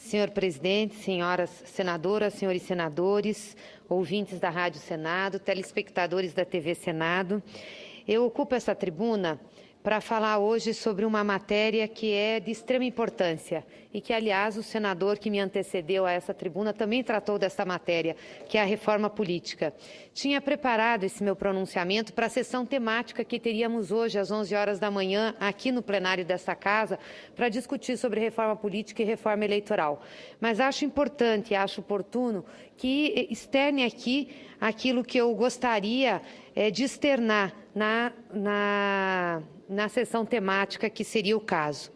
Senhor presidente, senhoras senadoras, senhores senadores, ouvintes da Rádio Senado, telespectadores da TV Senado, eu ocupo essa tribuna para falar hoje sobre uma matéria que é de extrema importância e que, aliás, o senador que me antecedeu a essa tribuna também tratou dessa matéria, que é a reforma política. Tinha preparado esse meu pronunciamento para a sessão temática que teríamos hoje às 11 horas da manhã aqui no plenário desta casa para discutir sobre reforma política e reforma eleitoral. Mas acho importante, acho oportuno que externe aqui aquilo que eu gostaria de externar na sessão temática, que seria o caso.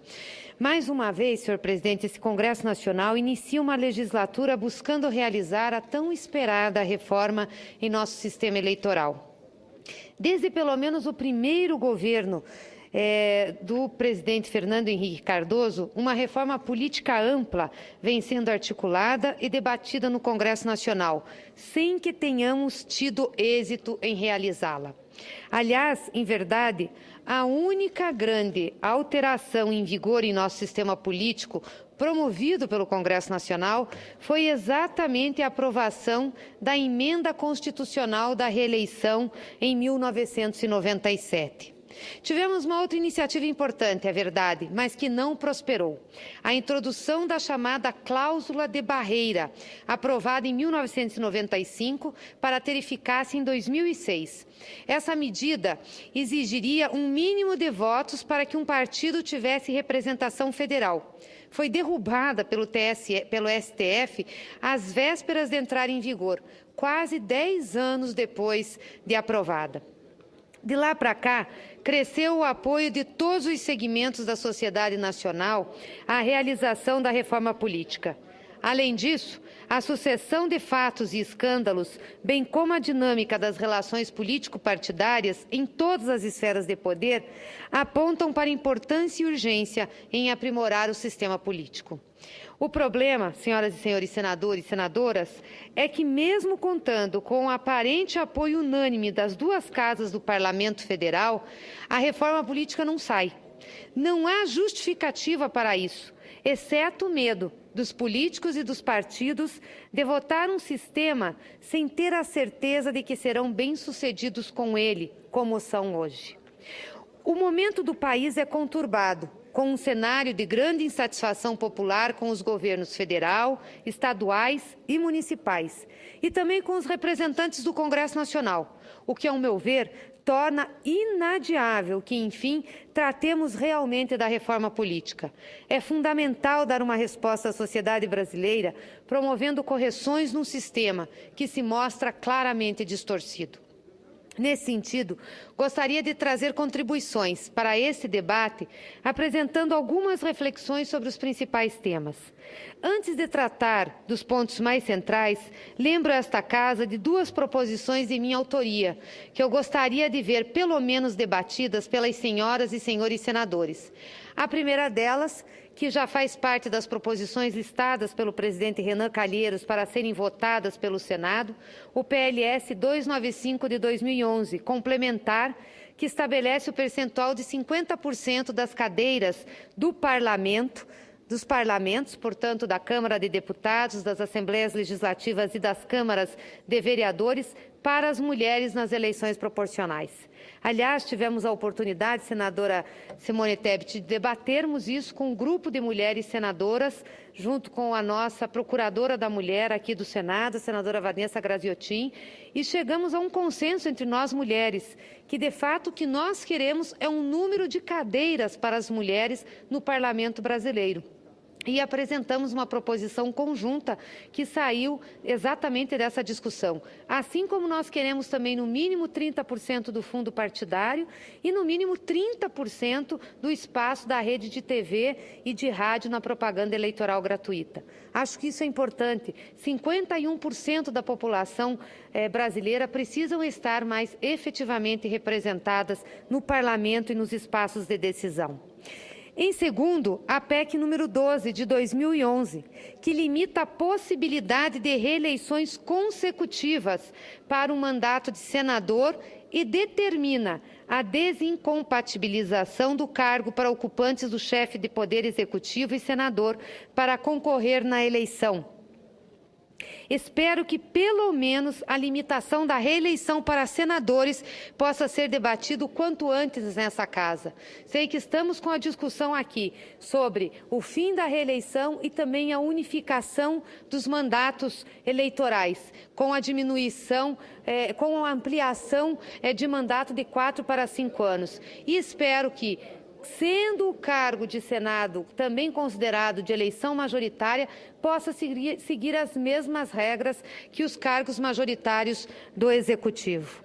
Mais uma vez, senhor presidente, esse Congresso Nacional inicia uma legislatura buscando realizar a tão esperada reforma em nosso sistema eleitoral. Desde pelo menos o primeiro governo do presidente Fernando Henrique Cardoso, uma reforma política ampla vem sendo articulada e debatida no Congresso Nacional, sem que tenhamos tido êxito em realizá-la. Aliás, em verdade, a única grande alteração em vigor em nosso sistema político promovido pelo Congresso Nacional foi exatamente a aprovação da emenda constitucional da reeleição em 1997. Tivemos uma outra iniciativa importante, é verdade, mas que não prosperou. A introdução da chamada cláusula de barreira, aprovada em 1995 para ter eficácia em 2006. Essa medida exigiria um mínimo de votos para que um partido tivesse representação federal. Foi derrubada pelo STF às vésperas de entrar em vigor, quase 10 anos depois de aprovada. De lá para cá, cresceu o apoio de todos os segmentos da sociedade nacional à realização da reforma política. Além disso, a sucessão de fatos e escândalos, bem como a dinâmica das relações político-partidárias em todas as esferas de poder, apontam para a importância e urgência em aprimorar o sistema político. O problema, senhoras e senhores senadores e senadoras, é que mesmo contando com o aparente apoio unânime das duas casas do Parlamento Federal, a reforma política não sai. Não há justificativa para isso, exceto o medo dos políticos e dos partidos de votar um sistema sem ter a certeza de que serão bem-sucedidos com ele, como são hoje. O momento do país é conturbado, com um cenário de grande insatisfação popular com os governos federal, estaduais e municipais, e também com os representantes do Congresso Nacional, o que, ao meu ver, torna inadiável que, enfim, tratemos realmente da reforma política. É fundamental dar uma resposta à sociedade brasileira, promovendo correções num sistema que se mostra claramente distorcido. Nesse sentido, gostaria de trazer contribuições para esse debate, apresentando algumas reflexões sobre os principais temas. Antes de tratar dos pontos mais centrais, lembro esta casa de duas proposições de minha autoria, que eu gostaria de ver pelo menos debatidas pelas senhoras e senhores senadores. A primeira delas, que já faz parte das proposições listadas pelo presidente Renan Calheiros para serem votadas pelo Senado, o PLS 295 de 2011, complementar, que estabelece o percentual de 50% das cadeiras do Parlamento, dos parlamentos, portanto, da Câmara de Deputados, das Assembleias Legislativas e das Câmaras de Vereadores, para as mulheres nas eleições proporcionais. Aliás, tivemos a oportunidade, senadora Simone Tebet, de debatermos isso com um grupo de mulheres senadoras, junto com a nossa procuradora da mulher aqui do Senado, a senadora Vanessa Graziotin, e chegamos a um consenso entre nós mulheres, que de fato o que nós queremos é um número de cadeiras para as mulheres no Parlamento brasileiro. E apresentamos uma proposição conjunta que saiu exatamente dessa discussão. Assim como nós queremos também no mínimo 30% do fundo partidário e no mínimo 30% do espaço da rede de TV e de rádio na propaganda eleitoral gratuita. Acho que isso é importante. 51% da população brasileira precisam estar mais efetivamente representadas no parlamento e nos espaços de decisão. Em segundo, a PEC número 12, de 2011, que limita a possibilidade de reeleições consecutivas para um mandato de senador e determina a desincompatibilização do cargo para ocupantes do chefe de Poder Executivo e senador para concorrer na eleição. Espero que, pelo menos, a limitação da reeleição para senadores possa ser debatido quanto antes nessa Casa. Sei que estamos com a discussão aqui sobre o fim da reeleição e também a unificação dos mandatos eleitorais, com a diminuição, com a ampliação de mandato de 4 para 5 anos. E espero que, sendo o cargo de Senado também considerado de eleição majoritária, possa seguir as mesmas regras que os cargos majoritários do Executivo.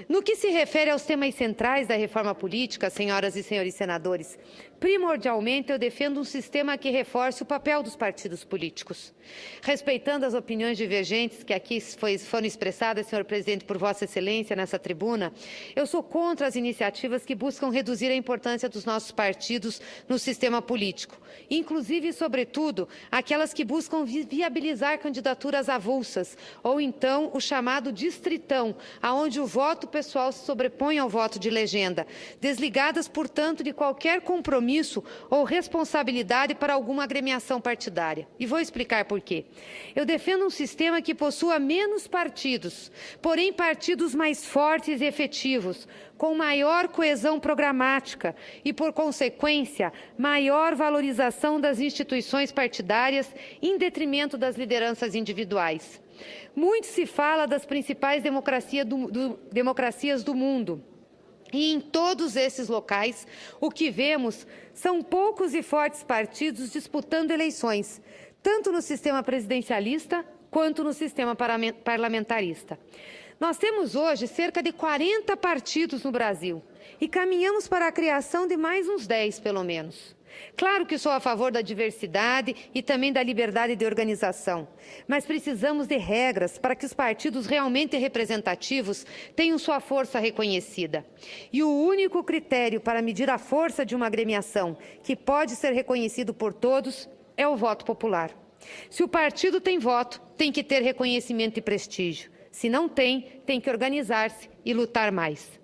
No que se refere aos temas centrais da reforma política, senhoras e senhores senadores, primordialmente eu defendo um sistema que reforce o papel dos partidos políticos. Respeitando as opiniões divergentes que aqui foram expressadas, senhor presidente, por Vossa Excelência nessa tribuna, eu sou contra as iniciativas que buscam reduzir a importância dos nossos partidos no sistema político, inclusive e sobretudo aquelas que buscam viabilizar candidaturas avulsas, ou então o chamado distritão, aonde o voto pessoal se sobrepõe ao voto de legenda, desligadas, portanto, de qualquer compromisso ou responsabilidade para alguma agremiação partidária. E vou explicar por quê. Eu defendo um sistema que possua menos partidos, porém partidos mais fortes e efetivos, com maior coesão programática e, por consequência, maior valorização das instituições partidárias em detrimento das lideranças individuais. Muito se fala das principais democracias do mundo. E em todos esses locais, o que vemos são poucos e fortes partidos disputando eleições, tanto no sistema presidencialista quanto no sistema parlamentarista. Nós temos hoje cerca de 40 partidos no Brasil e caminhamos para a criação de mais uns 10, pelo menos. Claro que sou a favor da diversidade e também da liberdade de organização, mas precisamos de regras para que os partidos realmente representativos tenham sua força reconhecida. E o único critério para medir a força de uma agremiação, que pode ser reconhecido por todos, é o voto popular. Se o partido tem voto, tem que ter reconhecimento e prestígio. Se não tem, tem que organizar-se e lutar mais.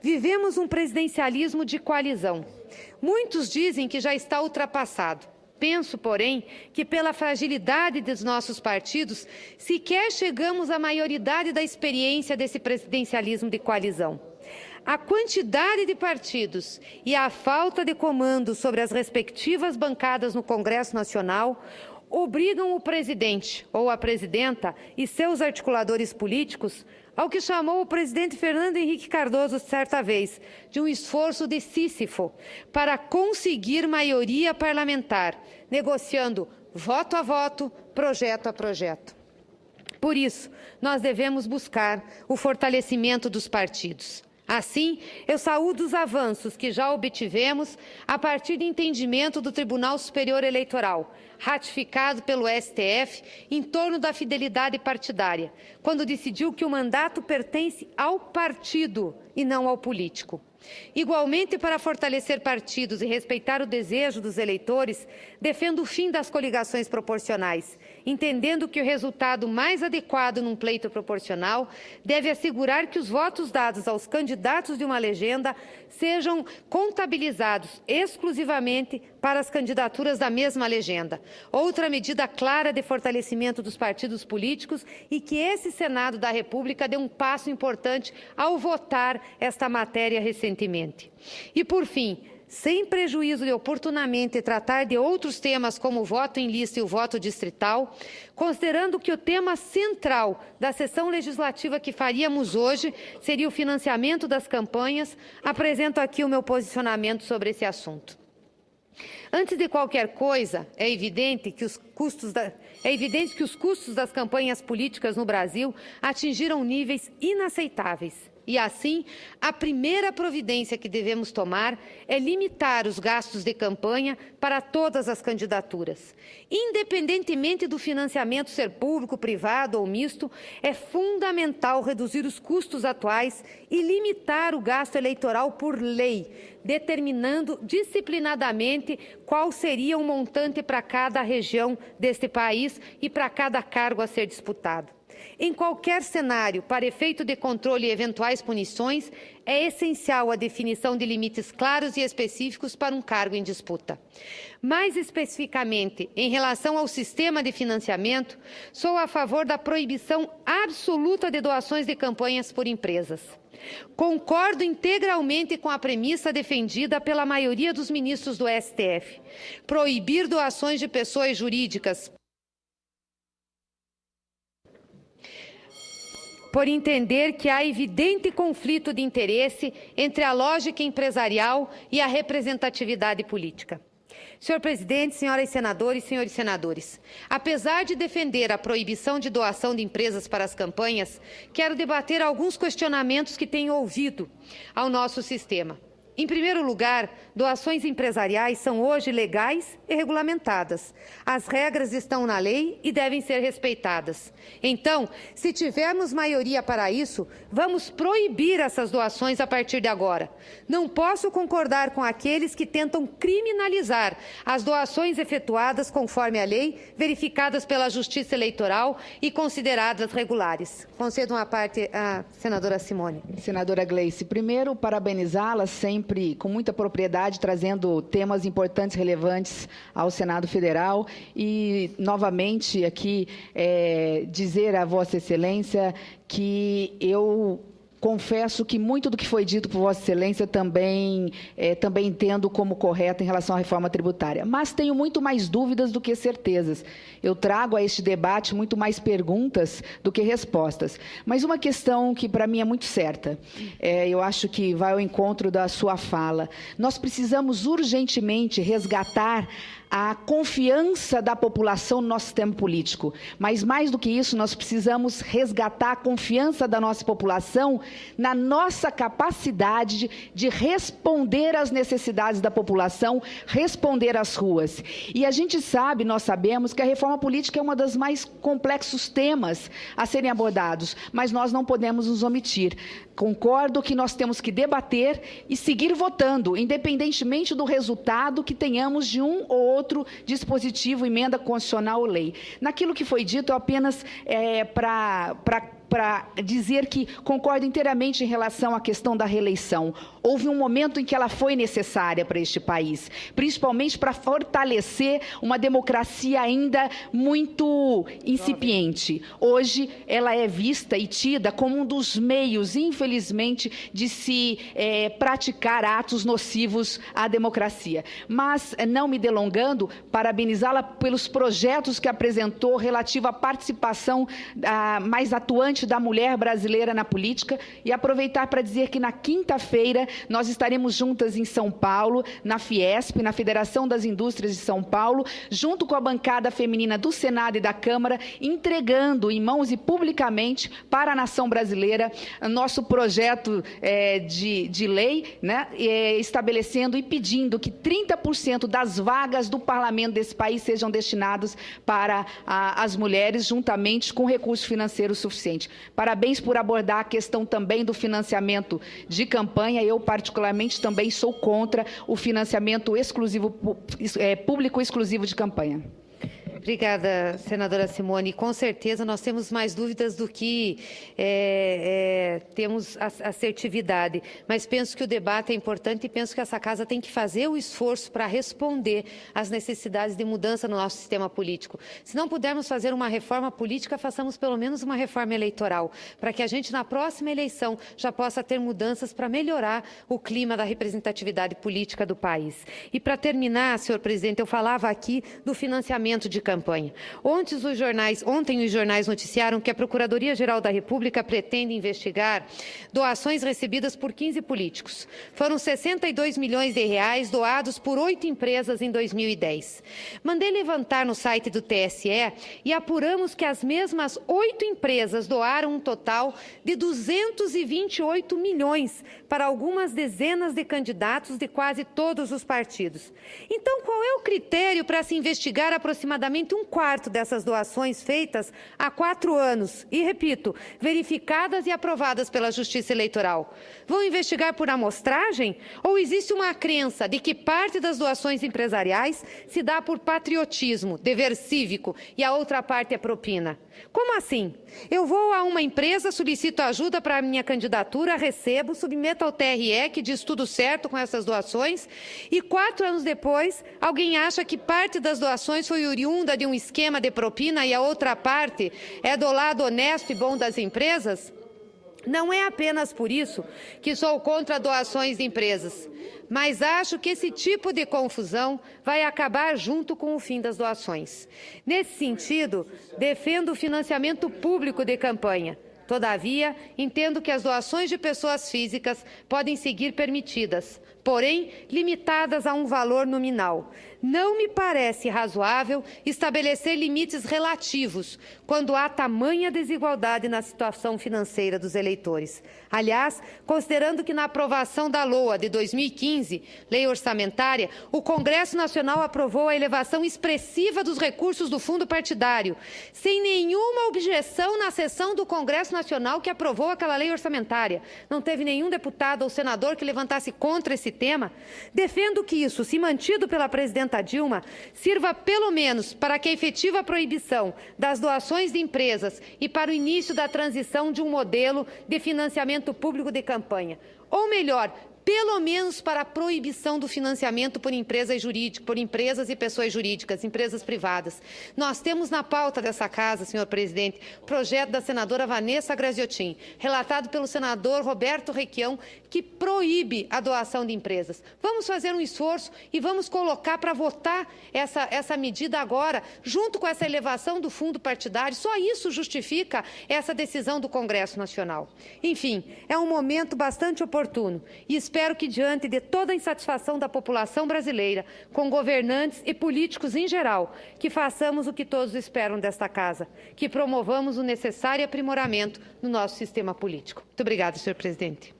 Vivemos um presidencialismo de coalizão. Muitos dizem que já está ultrapassado. Penso, porém, que pela fragilidade dos nossos partidos, sequer chegamos à maioridade da experiência desse presidencialismo de coalizão. A quantidade de partidos e a falta de comando sobre as respectivas bancadas no Congresso Nacional obrigam o presidente ou a presidenta e seus articuladores políticos ao que chamou o presidente Fernando Henrique Cardoso, certa vez, de um esforço de Sísifo para conseguir maioria parlamentar, negociando voto a voto, projeto a projeto. Por isso, nós devemos buscar o fortalecimento dos partidos. Assim, eu saúdo os avanços que já obtivemos a partir do entendimento do Tribunal Superior Eleitoral, ratificado pelo STF, em torno da fidelidade partidária, quando decidiu que o mandato pertence ao partido e não ao político. Igualmente, para fortalecer partidos e respeitar o desejo dos eleitores, defendo o fim das coligações proporcionais, entendendo que o resultado mais adequado num pleito proporcional deve assegurar que os votos dados aos candidatos de uma legenda sejam contabilizados exclusivamente para as candidaturas da mesma legenda. Outra medida clara de fortalecimento dos partidos políticos e que esse Senado da República deu um passo importante ao votar esta matéria recentemente. E, por fim, sem prejuízo de oportunamente tratar de outros temas como o voto em lista e o voto distrital, considerando que o tema central da sessão legislativa que faríamos hoje seria o financiamento das campanhas, apresento aqui o meu posicionamento sobre esse assunto. Antes de qualquer coisa, é evidente que os custos das campanhas políticas no Brasil atingiram níveis inaceitáveis. E, assim, a primeira providência que devemos tomar é limitar os gastos de campanha para todas as candidaturas. Independentemente do financiamento ser público, privado ou misto, é fundamental reduzir os custos atuais e limitar o gasto eleitoral por lei, determinando disciplinadamente qual seria o montante para cada região deste país e para cada cargo a ser disputado. Em qualquer cenário, para efeito de controle e eventuais punições, é essencial a definição de limites claros e específicos para um cargo em disputa. Mais especificamente, em relação ao sistema de financiamento, sou a favor da proibição absoluta de doações de campanhas por empresas. Concordo integralmente com a premissa defendida pela maioria dos ministros do STF. Proibir doações de pessoas jurídicas por entender que há evidente conflito de interesse entre a lógica empresarial e a representatividade política. Senhor presidente, senhoras senadoras e senhores senadores, apesar de defender a proibição de doação de empresas para as campanhas, quero debater alguns questionamentos que tenho ouvido ao nosso sistema. Em primeiro lugar, doações empresariais são hoje legais e regulamentadas. As regras estão na lei e devem ser respeitadas. Então, se tivermos maioria para isso, vamos proibir essas doações a partir de agora. Não posso concordar com aqueles que tentam criminalizar as doações efetuadas conforme a lei, verificadas pela Justiça Eleitoral e consideradas regulares. Concedo uma parte à senadora Simone. Senadora Gleice, primeiro, parabenizá-la sempre com muita propriedade, trazendo temas importantes, relevantes ao Senado Federal e, novamente, aqui dizer a Vossa Excelência que eu confesso que muito do que foi dito por Vossa Excelência também entendo como correto em relação à reforma tributária. Mas tenho muito mais dúvidas do que certezas. Eu trago a este debate muito mais perguntas do que respostas. Mas uma questão que para mim é muito certa, eu acho que vai ao encontro da sua fala. Nós precisamos urgentemente resgatar a confiança da população no nosso sistema político. Mas, mais do que isso, nós precisamos resgatar a confiança da nossa população na nossa capacidade de responder às necessidades da população, responder às ruas. E a gente sabe, nós sabemos, que a reforma política é um dos mais complexos temas a serem abordados, mas nós não podemos nos omitir. Concordo que nós temos que debater e seguir votando, independentemente do resultado que tenhamos de um ou outro dispositivo, emenda constitucional ou lei. Naquilo que foi dito, eu apenas para dizer que concordo inteiramente em relação à questão da reeleição. Houve um momento em que ela foi necessária para este país, principalmente para fortalecer uma democracia ainda muito incipiente. Hoje, ela é vista e tida como um dos meios, infelizmente, de se praticar atos nocivos à democracia. Mas, não me delongando, parabenizá-la pelos projetos que apresentou relativo à participação mais atuante da mulher brasileira na política e aproveitar para dizer que na quinta-feira nós estaremos juntas em São Paulo, na Fiesp, na Federação das Indústrias de São Paulo, junto com a bancada feminina do Senado e da Câmara, entregando em mãos e publicamente para a nação brasileira nosso projeto de lei, né, estabelecendo e pedindo que 30% das vagas do parlamento desse país sejam destinadas para as mulheres, juntamente com recurso financeiro suficiente. Parabéns por abordar a questão também do financiamento de campanha. Eu, particularmente, também sou contra o financiamento exclusivo, público exclusivo de campanha. Obrigada, senadora Simone. Com certeza nós temos mais dúvidas do que temos assertividade, mas penso que o debate é importante e penso que essa casa tem que fazer o esforço para responder às necessidades de mudança no nosso sistema político. Se não pudermos fazer uma reforma política, façamos pelo menos uma reforma eleitoral, para que a gente na próxima eleição já possa ter mudanças para melhorar o clima da representatividade política do país. E para terminar, senhor presidente, eu falava aqui do financiamento de campanha. Ontem os jornais noticiaram que a Procuradoria-Geral da República pretende investigar doações recebidas por 15 políticos. Foram 62 milhões de reais doados por 8 empresas em 2010. Mandei levantar no site do TSE e apuramos que as mesmas 8 empresas doaram um total de 228 milhões para algumas dezenas de candidatos de quase todos os partidos. Então, qual é o critério para se investigar aproximadamente somente 1/4 dessas doações feitas há 4 anos e, repito, verificadas e aprovadas pela Justiça Eleitoral. Vão investigar por amostragem ou existe uma crença de que parte das doações empresariais se dá por patriotismo, dever cívico e a outra parte é propina? Como assim? Eu vou a uma empresa, solicito ajuda para a minha candidatura, recebo, submeto ao TRE, que diz tudo certo com essas doações, e 4 anos depois, alguém acha que parte das doações foi oriunda de um esquema de propina e a outra parte é do lado honesto e bom das empresas? Não é apenas por isso que sou contra doações de empresas, mas acho que esse tipo de confusão vai acabar junto com o fim das doações. Nesse sentido, defendo o financiamento público de campanha. Todavia, entendo que as doações de pessoas físicas podem seguir permitidas, porém limitadas a um valor nominal. Não me parece razoável estabelecer limites relativos quando há tamanha desigualdade na situação financeira dos eleitores. Aliás, considerando que na aprovação da LOA de 2015, Lei Orçamentária, o Congresso Nacional aprovou a elevação expressiva dos recursos do fundo partidário, sem nenhuma objeção na sessão do Congresso Nacional que aprovou aquela lei orçamentária. Não teve nenhum deputado ou senador que levantasse contra esse tema. Defendo que isso, se mantido pela presidenta Dilma, sirva pelo menos para que a efetiva proibição das doações de empresas e para o início da transição de um modelo de financiamento público de campanha. Ou melhor, pelo menos para a proibição do financiamento por empresas e pessoas jurídicas, empresas privadas. Nós temos na pauta dessa casa, senhor presidente, projeto da senadora Vanessa Graziotin, relatado pelo senador Roberto Requião, que proíbe a doação de empresas. Vamos fazer um esforço e vamos colocar para votar essa medida agora, junto com essa elevação do fundo partidário. Só isso justifica essa decisão do Congresso Nacional. Enfim, é um momento bastante oportuno e espero que, diante de toda a insatisfação da população brasileira, com governantes e políticos em geral, que façamos o que todos esperam desta casa, que promovamos o necessário aprimoramento no nosso sistema político. Muito obrigada, senhor presidente.